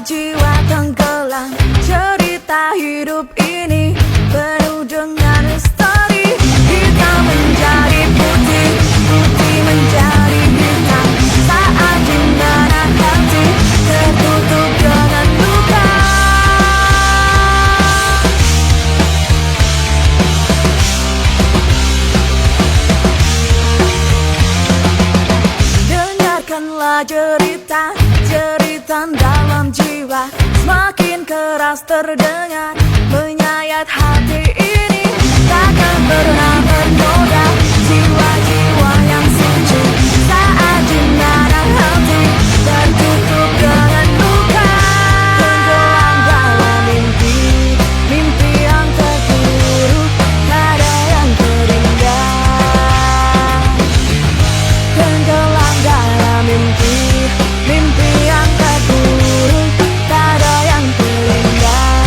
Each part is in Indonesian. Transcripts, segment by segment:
jiwa tenggelam. Cerita hidup ini penuh dengan misteri. Hitam menjadi putih, putih menjadi hitam. Saat di mana hati tertutup dengan luka. Dengarkanlah jeritan dalam jiwa, semakin keras terdengar, menyayat hati ini. Takkan pernah ternoda jiwa-jiwa yang suci. Saat di mana hati tertutup dengan luka. Tenggelam dalam mimpi, mimpi yang terburuk, tak ada yang terindah. Tenggelam dalam mimpi, mimpi yang terburuk, tak ada yang terindah.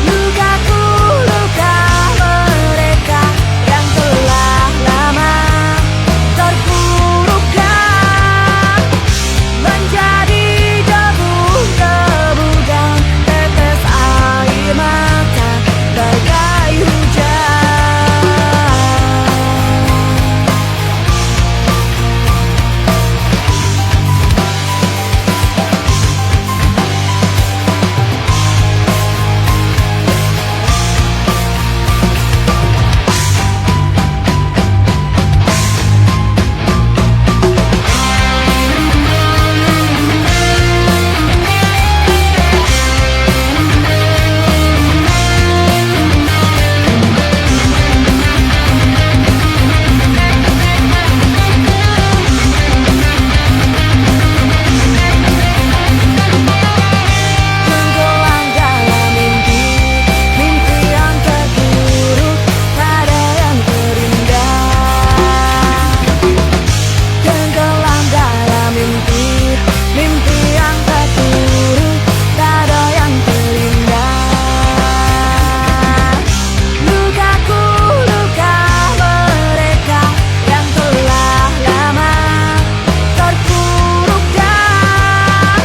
Lukaku, luka mereka yang telah lama terpuruk dan menjadi debu-debu dan tetes air mata bagai hujan. Tenggelam dalam mimpi, mimpi yang terburuk, tak ada yang terindah. Tenggelam dalam mimpi, mimpi yang terburuk, tak ada yang terindah. Lukaku, luka mereka yang telah lama terpuruk dan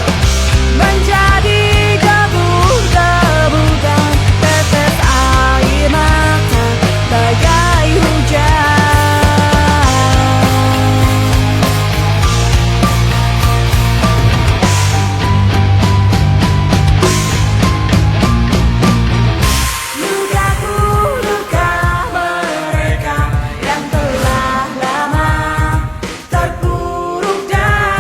menjadi debu-debu dan tetes air mata bagai hujan. Lukaku, luka mereka yang telah lama terpuruk dan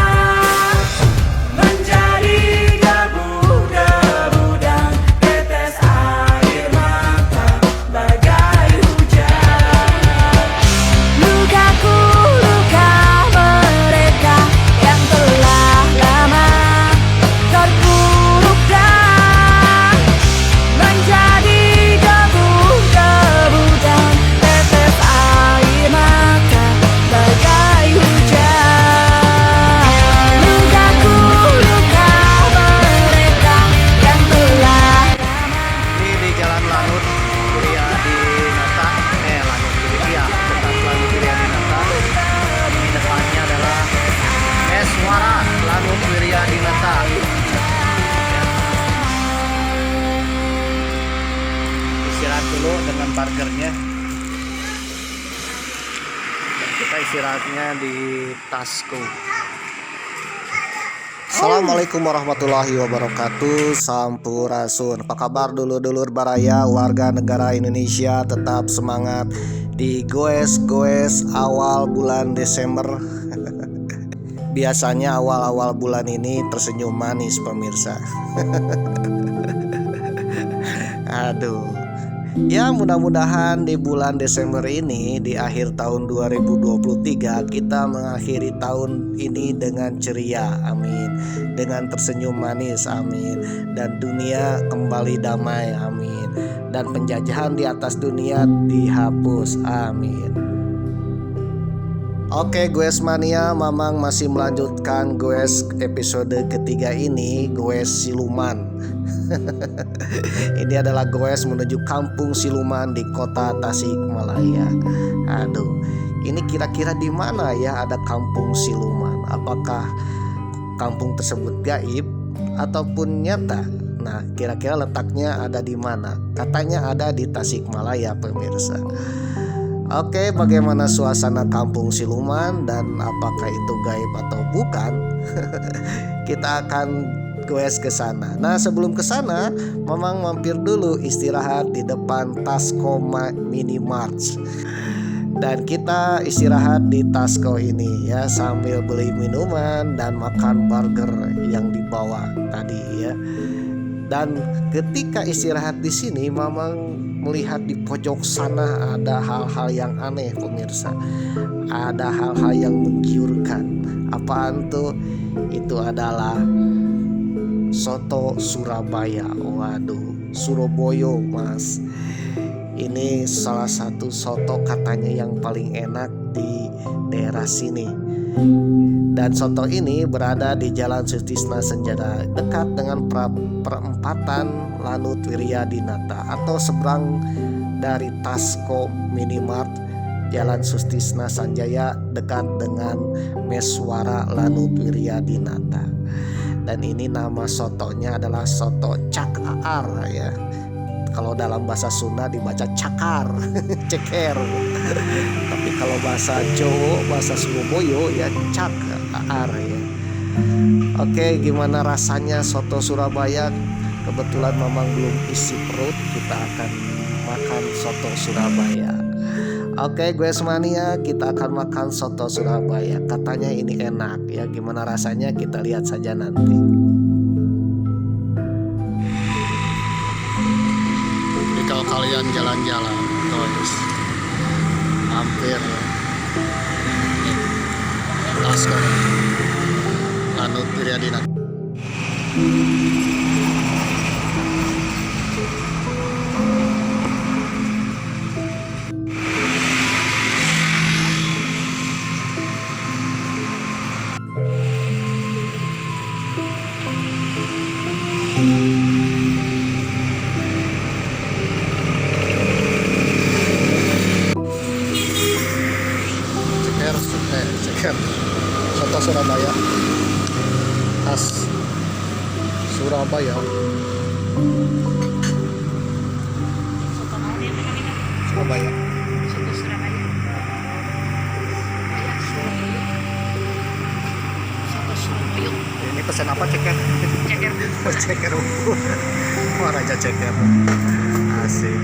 menjadi debu-debu dan tetes air mata bagai hujan. Lukaku, luka mereka yang telah lama terpuruk dan menjadi debu-debu dan tetes air mata bagai hujan. Lukaku, luka mereka yang telah Ini di Jalan Lanut Wiryadinata, Lanut Wirya, dekat Lanut Wiryadinata. Ini depannya adalah Mes Muara Lanut Wiryadinata. Istirahat dulu dengan parkirnya. Kita istirahatnya di Tasco. Assalamualaikum warahmatullahi wabarakatuh. Sampurasun. Apa kabar dulur-dulur baraya warga negara Indonesia? Tetap semangat di goes-goes awal bulan Desember. Biasanya awal-awal bulan ini tersenyum manis pemirsa. Aduh. Ya mudah-mudahan di bulan Desember ini, di akhir tahun 2023, kita mengakhiri tahun ini dengan ceria, amin. Dengan tersenyum manis, amin. Dan dunia kembali damai, amin. Dan penjajahan di atas dunia dihapus, amin. Oke Goes Mania, Mamang masih melanjutkan Goes episode ketiga ini, Goes Siluman. Ini adalah goes menuju kampung siluman di kota Tasikmalaya. Aduh, ini kira-kira di mana ya ada kampung siluman? Apakah kampung tersebut gaib ataupun nyata? Nah, kira-kira letaknya ada di mana? Katanya ada di Tasikmalaya, pemirsa. Oke, bagaimana suasana kampung siluman dan apakah itu gaib atau bukan? Kita akan goes ke sana. Nah, sebelum ke sana, Mamang mampir dulu istirahat di depan Tasco Mini Mart. Dan kita istirahat di Tasco ini ya, sambil beli minuman dan makan burger yang dibawa tadi ya. Dan ketika istirahat di sini, Mamang melihat di pojok sana ada hal-hal yang aneh, pemirsa. Ada hal-hal yang menggiurkan. Apaan tuh? Itu adalah soto Surabaya. Waduh, Surabaya, Mas. Ini salah satu soto katanya yang paling enak di daerah sini. Dan soto ini berada di Jalan Sutisna Senjata, dekat dengan perempatan Lanut Wiryadinata, atau seberang dari Tasco Minimart Jalan Sutisna Sanjaya, dekat dengan Meswara Lanut Wiryadinata. Dan ini nama sotonya adalah soto Cak Aar ya. Kalau dalam bahasa Sunda dibaca cakar, ceker. Tapi kalau bahasa Jawa, bahasa Surabaya ya cak aar ya. Oke, gimana rasanya soto Surabaya? Kebetulan Mamang belum isi perut, kita akan makan soto Surabaya. Oke, gue semania, kita akan makan soto Surabaya. Katanya ini enak ya. Gimana rasanya kita lihat saja nanti. Kalau kalian jalan-jalan guys, hampir Tasco Lanut Wiryadinata. Ceker soto Surabaya khas Surabaya. Surabaya. Soto Surabaya. Soto Surabaya. Ini pesan apa, ceker? Ceker. Ceker. Wah, raja ceker. Asik.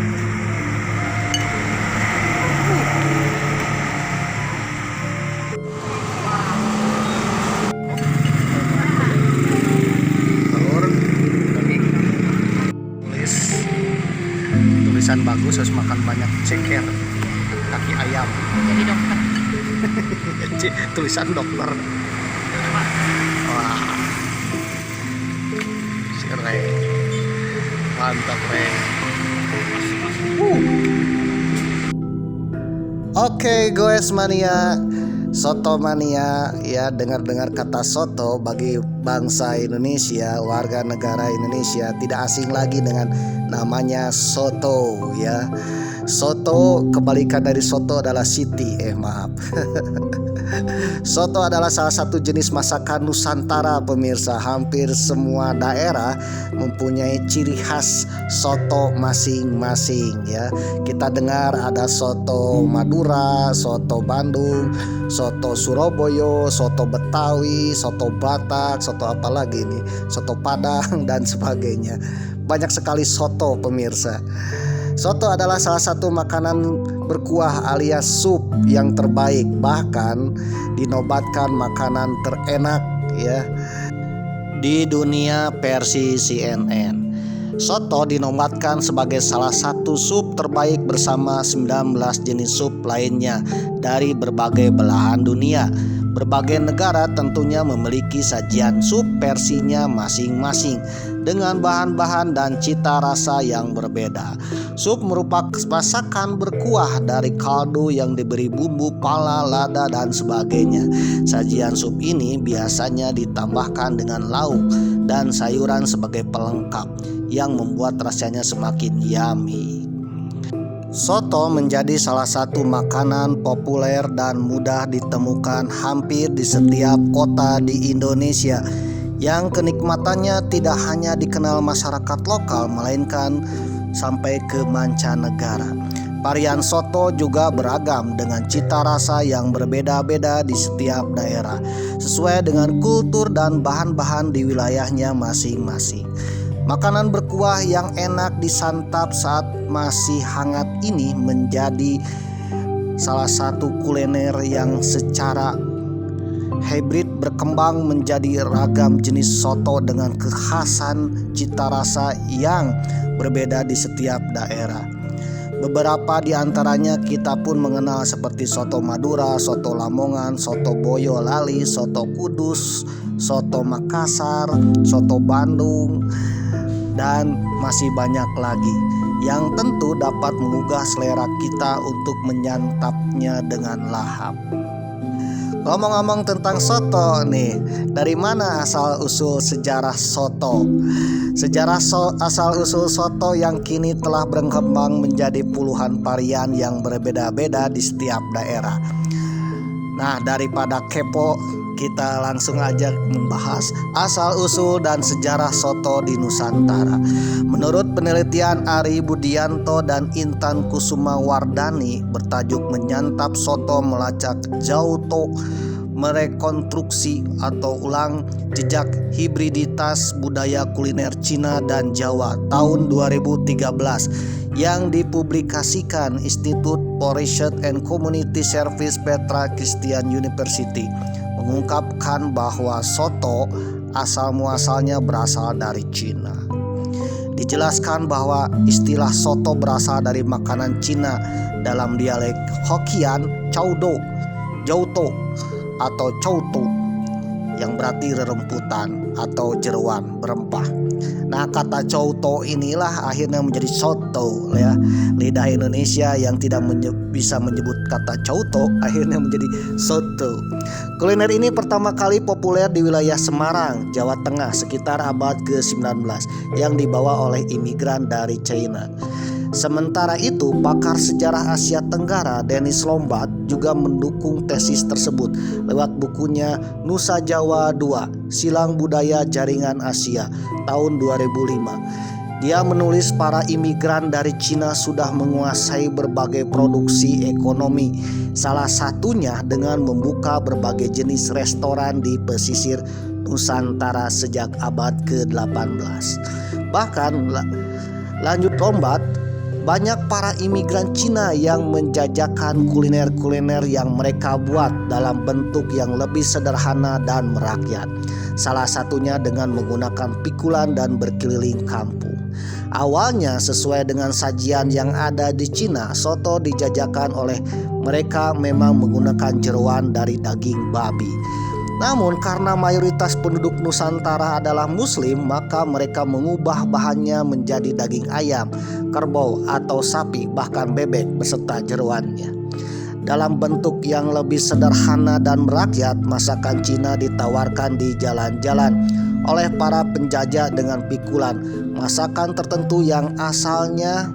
Tulisan bagus, harus makan banyak ceker, kaki ayam. Jadi dokter. Tulisan dokter. Wah, keren, mantap keren. Oke, goes mania, soto mania ya. Dengar-dengar kata soto bagi bangsa Indonesia, warga negara Indonesia tidak asing lagi dengan namanya soto ya. Soto kebalikan dari soto adalah siti, maaf. Soto adalah salah satu jenis masakan Nusantara, pemirsa. Hampir semua daerah mempunyai ciri khas soto masing-masing ya. Kita dengar ada soto Madura, soto Bandung, soto Surabaya, soto Betawi, soto Batak, soto apa lagi nih, soto Padang dan sebagainya. Banyak sekali soto, pemirsa. Soto adalah salah satu makanan berkuah alias sup yang terbaik, bahkan dinobatkan makanan terenak ya di dunia versi CNN. Soto dinobatkan sebagai salah satu sup terbaik bersama 19 jenis sup lainnya dari berbagai belahan dunia. Berbagai negara tentunya memiliki sajian sup versinya masing-masing dengan bahan-bahan dan cita rasa yang berbeda. Sup merupakan masakan berkuah dari kaldu yang diberi bumbu pala, lada, dan sebagainya. Sajian sup ini biasanya ditambahkan dengan lauk dan sayuran sebagai pelengkap yang membuat rasanya semakin yummy. Soto menjadi salah satu makanan populer dan mudah ditemukan hampir di setiap kota di Indonesia, yang kenikmatannya tidak hanya dikenal masyarakat lokal melainkan sampai ke mancanegara. Varian soto juga beragam dengan cita rasa yang berbeda-beda di setiap daerah, sesuai dengan kultur dan bahan-bahan di wilayahnya masing-masing. Makanan berkuah yang enak disantap saat masih hangat ini menjadi salah satu kuliner yang secara hybrid berkembang menjadi ragam jenis soto dengan kekhasan cita rasa yang berbeda di setiap daerah. Beberapa di antaranya kita pun mengenal seperti soto Madura, soto Lamongan, soto Boyolali, soto Kudus, soto Makassar, soto Bandung, dan masih banyak lagi yang tentu dapat menggugah selera kita untuk menyantapnya dengan lahap. Ngomong-ngomong tentang soto nih, dari mana asal usul sejarah soto? Sejarah asal usul soto yang kini telah berkembang menjadi puluhan varian yang berbeda-beda di setiap daerah. Nah, daripada kepo, kita langsung aja membahas asal-usul dan sejarah soto di Nusantara. Menurut penelitian Ari Budianto dan Intan Kusuma Wardani bertajuk Menyantap Soto Melacak Jauto Merekonstruksi atau Ulang Jejak Hibriditas Budaya Kuliner Cina dan Jawa tahun 2013 yang dipublikasikan Institute for Research and Community Service Petra Christian University, mengungkapkan bahwa soto asal muasalnya berasal dari Cina. Dijelaskan bahwa istilah soto berasal dari makanan Cina dalam dialek Hokkien Chowdo, Jouto atau Chouto yang berarti reremputan atau jeruan berempah. Nah, kata Chouto inilah akhirnya menjadi soto ya. Lidah Indonesia yang tidak bisa menyebut kata Chouto akhirnya menjadi soto. Kuliner ini pertama kali populer di wilayah Semarang, Jawa Tengah sekitar abad ke-19 yang dibawa oleh imigran dari China. Sementara itu, pakar sejarah Asia Tenggara Dennis Lombard juga mendukung tesis tersebut lewat bukunya Nusa Jawa II, Silang Budaya Jaringan Asia tahun 2005. Dia menulis para imigran dari Cina sudah menguasai berbagai produksi ekonomi, salah satunya dengan membuka berbagai jenis restoran di pesisir Nusantara sejak abad ke-18. Bahkan, lanjut Lombard, banyak para imigran Cina yang menjajakan kuliner-kuliner yang mereka buat dalam bentuk yang lebih sederhana dan merakyat. Salah satunya dengan menggunakan pikulan dan berkeliling kampung. Awalnya sesuai dengan sajian yang ada di Cina, soto dijajakan oleh mereka memang menggunakan jeroan dari daging babi. Namun karena mayoritas penduduk Nusantara adalah Muslim, maka mereka mengubah bahannya menjadi daging ayam, kerbau atau sapi, bahkan bebek beserta jeroannya. Dalam bentuk yang lebih sederhana dan merakyat, masakan Cina ditawarkan di jalan-jalan oleh para penjajah dengan pikulan. Masakan tertentu yang asalnya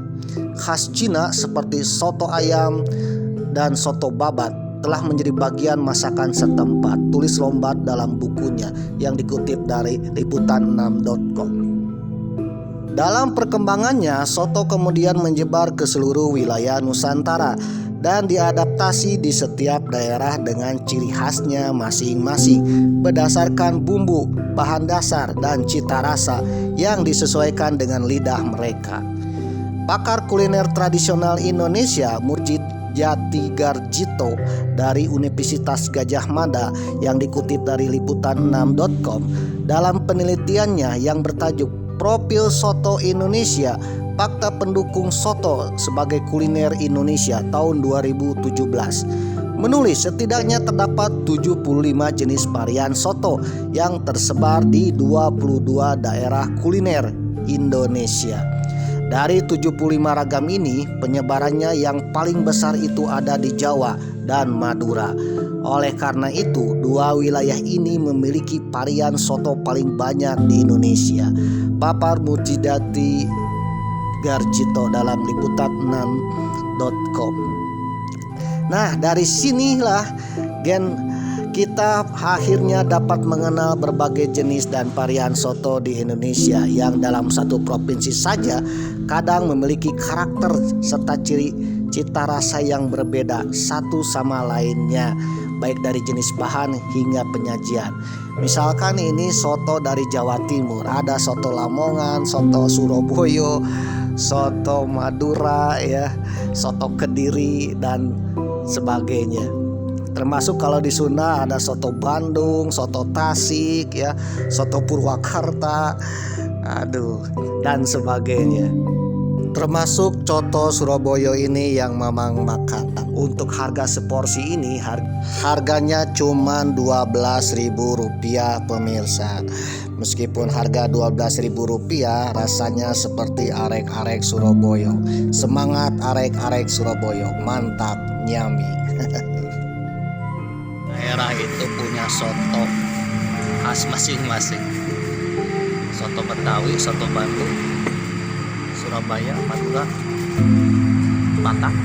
khas Cina seperti soto ayam dan soto babat telah menjadi bagian masakan setempat, tulis Lombard dalam bukunya yang dikutip dari liputan6.com. Dalam perkembangannya, soto kemudian menyebar ke seluruh wilayah Nusantara dan diadaptasi di setiap daerah dengan ciri khasnya masing-masing berdasarkan bumbu, bahan dasar, dan cita rasa yang disesuaikan dengan lidah mereka. Pakar kuliner tradisional Indonesia Murjid Jati Garjito dari Universitas Gadjah Mada yang dikutip dari liputan6.com dalam penelitiannya yang bertajuk Profil Soto Indonesia, Fakta Pendukung Soto sebagai Kuliner Indonesia tahun 2017 menulis setidaknya terdapat 75 jenis varian soto yang tersebar di 22 daerah kuliner Indonesia. Dari 75 ragam ini, penyebarannya yang paling besar itu ada di Jawa dan Madura. Oleh karena itu, dua wilayah ini memiliki varian soto paling banyak di Indonesia. Papar Murjidati Garjito dalam liputan gmail.com. Nah, dari sinilah kita akhirnya dapat mengenal berbagai jenis dan varian soto di Indonesia yang dalam satu provinsi saja kadang memiliki karakter serta cita rasa yang berbeda satu sama lainnya, baik dari jenis bahan hingga penyajian. Misalkan ini soto dari Jawa Timur, ada soto Lamongan, soto Surabaya, soto Madura ya, soto Kediri dan sebagainya. Termasuk kalau di Sunda ada soto Bandung, soto Tasik ya, soto Purwakarta, dan sebagainya. Termasuk coto Surabaya ini yang Mamang makan. Untuk harga seporsi ini harganya cuma Rp12.000 pemirsa. Meskipun harga Rp12.000 rasanya seperti arek-arek Surabaya. Semangat arek-arek Surabaya, mantap nyami. Daerah itu punya soto khas masing-masing. Soto Betawi, soto Bandung, Surabaya, Madura, Batak.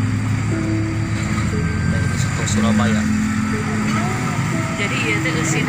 Dan ini soto Surabaya. Jadi itu usin